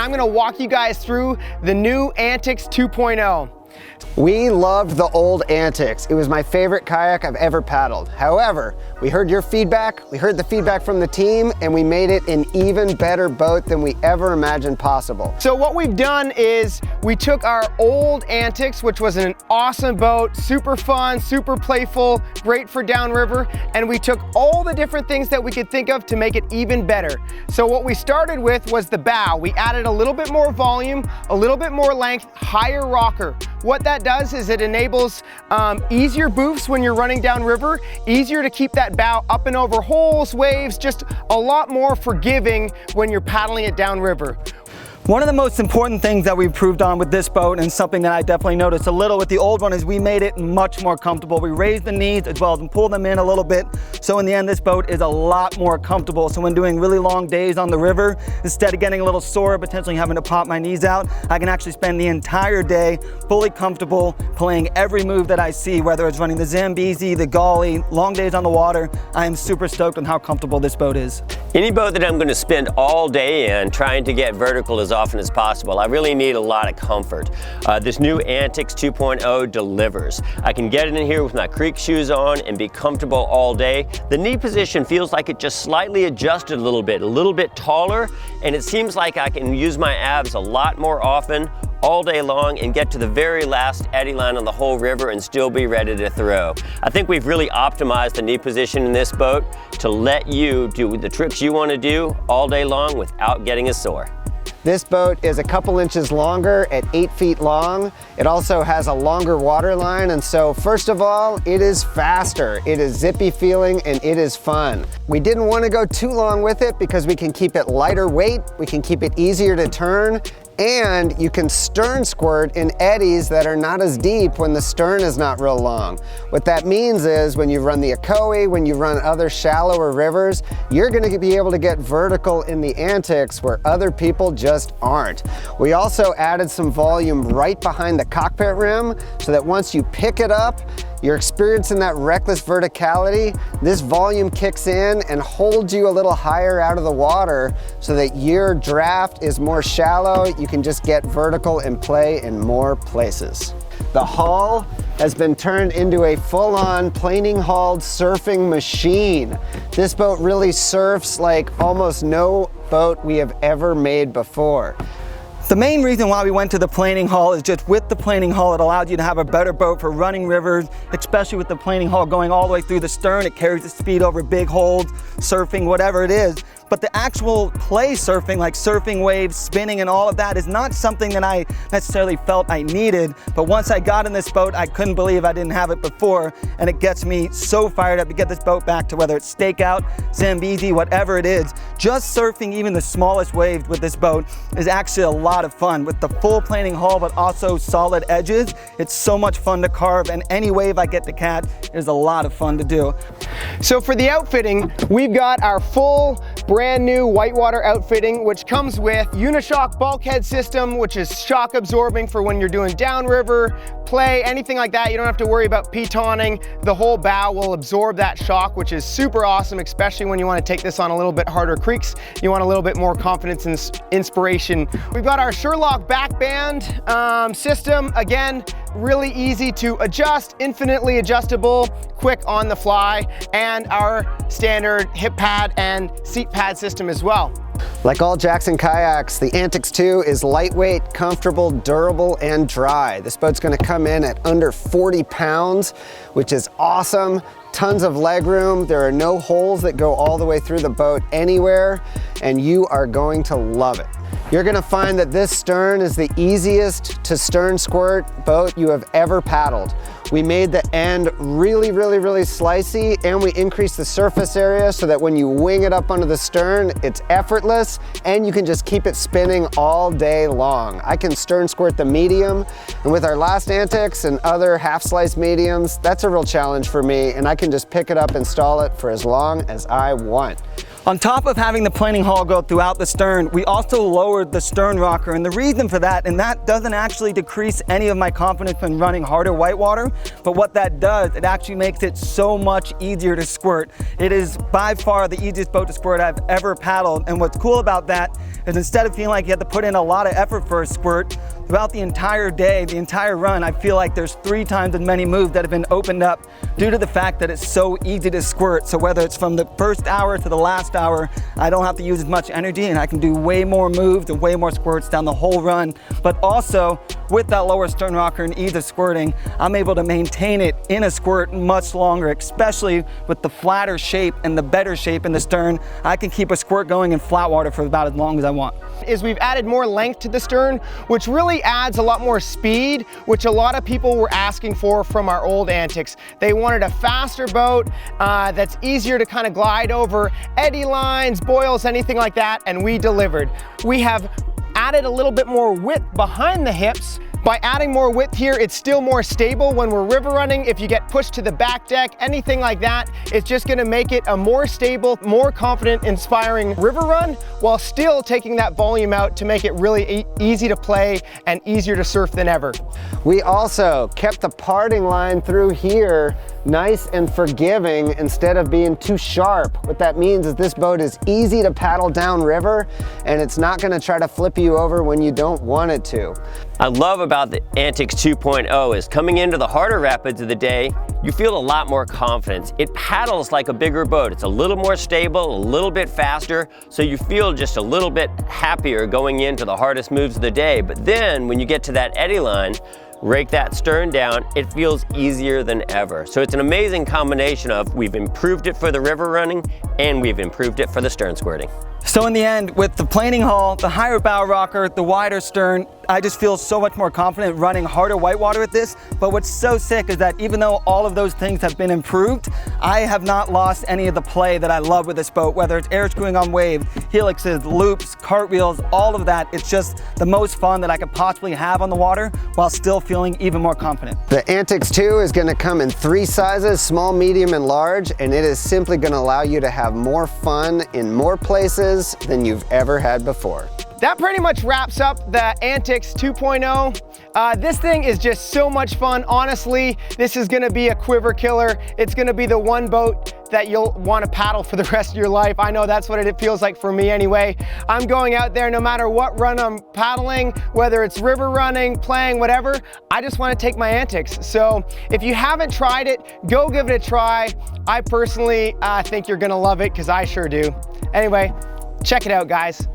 I'm gonna walk you guys through the new Antix 2.0. We loved the old Antix. It was my favorite kayak I've ever paddled. However, we heard your feedback, we heard the feedback from the team, and we made it an even better boat than we ever imagined possible. So what we've done is we took our old Antix, which was an awesome boat, super fun, super playful, great for downriver, and we took all the different things that we could think of to make it even better. So what we started with was the bow. We added a little bit more volume, a little bit more length, higher rocker. What that does is it enables easier boofs when you're running downriver, easier to keep that bow up and over holes, waves, just a lot more forgiving when you're paddling it downriver. One of the most important things that we improved on with this boat, and something that I definitely noticed a little with the old one, is we made it much more comfortable. We raised the knees as well as pulled them in a little bit. So in the end, this boat is a lot more comfortable. So when doing really long days on the river, instead of getting a little sore, potentially having to pop my knees out, I can actually spend the entire day fully comfortable playing every move that I see, whether it's running the Zambezi, the Golly, long days on the water. I am super stoked on how comfortable this boat is. Any boat that I'm going to spend all day in trying to get vertical as often as possible, I really need a lot of comfort. This new Antix 2.0 delivers. I can get in here with my creek shoes on and be comfortable all day. The knee position feels like it just slightly adjusted a little bit taller, and it seems like I can use my abs a lot more often all day long and get to the very last eddy line on the whole river and still be ready to throw. I think we've really optimized the knee position in this boat to let you do the tricks you want to do all day long without getting a sore. This boat is a couple inches longer at 8 feet long. It also has a longer water line, and so first of all, it is faster. It is zippy feeling and it is fun. We didn't want to go too long with it because we can keep it lighter weight, we can keep it easier to turn, and you can stern squirt in eddies that are not as deep when the stern is not real long. What that means is when you run the Ocoee, when you run other shallower rivers, you're gonna be able to get vertical in the Antix where other people just aren't. We also added some volume right behind the cockpit rim so that once you pick it up, you're experiencing that reckless verticality. This volume kicks in and holds you a little higher out of the water so that your draft is more shallow. You can just get vertical and play in more places. The hull has been turned into a full-on planing hauled surfing machine. This boat really surfs like almost no boat we have ever made before. The main reason why we went to the planing hull is just with the planing hull, it allowed you to have a better boat for running rivers, especially with the planing hull going all the way through the stern. It carries the speed over big holes, surfing, whatever it is. But the actual play surfing, like surfing waves, spinning, and all of that is not something that I necessarily felt I needed. But once I got in this boat, I couldn't believe I didn't have it before. And it gets me so fired up to get this boat back to whether it's stakeout, Zambezi, whatever it is. Just surfing even the smallest waves with this boat is actually a lot of fun. With the full planing hull, but also solid edges, it's so much fun to carve, and any wave I get to catch is a lot of fun to do. So for the outfitting, we've got our full brand new Whitewater outfitting, which comes with Unishock Bulkhead System, which is shock absorbing for when you're doing downriver, play, anything like that. You don't have to worry about pitoning. The whole bow will absorb that shock, which is super awesome, especially when you want to take this on a little bit harder creeks. You want a little bit more confidence and inspiration. We've got our Sherlock back band system. Again, really easy to adjust, infinitely adjustable, quick on the fly, and our standard hip pad and seat pad system as well. Like all Jackson kayaks, the Antix 2 is lightweight, comfortable, durable, and dry. This boat's gonna come in at under 40 pounds, which is awesome. Tons of leg room. There are no holes that go all the way through the boat anywhere, and you are going to love it. You're gonna find that this stern is the easiest to stern squirt boat you have ever paddled. We made the end really slicey, and we increased the surface area so that when you wing it up onto the stern, it's effortless, and you can just keep it spinning all day long. I can stern squirt the medium, and with our last Antix and other half slice mediums, that's a real challenge for me, and I can just pick it up and stall it for as long as I want. On top of having the planing hull go throughout the stern, we also lowered the stern rocker, and the reason for that, and that doesn't actually decrease any of my confidence in running harder whitewater, but what that does, it actually makes it so much easier to squirt. It is by far the easiest boat to squirt I've ever paddled, and what's cool about that is instead of feeling like you have to put in a lot of effort for a squirt, throughout the entire day, the entire run, I feel like there's 3 times as many moves that have been opened up due to the fact that it's so easy to squirt. So whether it's from the first hour to the last hour, I don't have to use as much energy and I can do way more moves and way more squirts down the whole run. But also, with that lower stern rocker and ease of squirting, I'm able to maintain it in a squirt much longer, especially with the flatter shape and the better shape in the stern. I can keep a squirt going in flat water for about as long as I want. Is we've added more length to the stern, which really adds a lot more speed, which a lot of people were asking for from our old Antix. They wanted a faster boat that's easier to kind of glide over eddy lines, boils, anything like that, and we delivered. We have added a little bit more width behind the hips. By adding more width here, it's still more stable when we're river running. If you get pushed to the back deck, anything like that, it's just gonna make it a more stable, more confident, inspiring river run, while still taking that volume out to make it really easy to play and easier to surf than ever. We also kept the parting line through here nice and forgiving instead of being too sharp. What that means is this boat is easy to paddle down river and it's not gonna try to flip you over when you don't want it to. I love about the Antix 2.0 is coming into the harder rapids of the day, you feel a lot more confidence. It paddles like a bigger boat. It's a little more stable, a little bit faster, so you feel just a little bit happier going into the hardest moves of the day. But then when you get to that eddy line, rake that stern down, it feels easier than ever. So it's an amazing combination of we've improved it for the river running and we've improved it for the stern squirting. So in the end, with the planing hull, the higher bow rocker, the wider stern, I just feel so much more confident running harder whitewater with this. But what's so sick is that even though all of those things have been improved, I have not lost any of the play that I love with this boat, whether it's air screwing on waves, helixes, loops, cartwheels, all of that. It's just the most fun that I could possibly have on the water while still feeling even more confident. The Antix 2 is going to come in 3 sizes, small, medium, and large, and it is simply going to allow you to have more fun in more places than you've ever had before. That pretty much wraps up the Antix 2.0. This thing is just so much fun. Honestly, this is gonna be a quiver killer. It's gonna be the one boat that you'll wanna paddle for the rest of your life. I know that's what it feels like for me anyway. I'm going out there no matter what run I'm paddling, whether it's river running, playing, whatever, I just wanna take my Antix. So if you haven't tried it, go give it a try. I personally think you're gonna love it, because I sure do. Anyway, check it out, guys.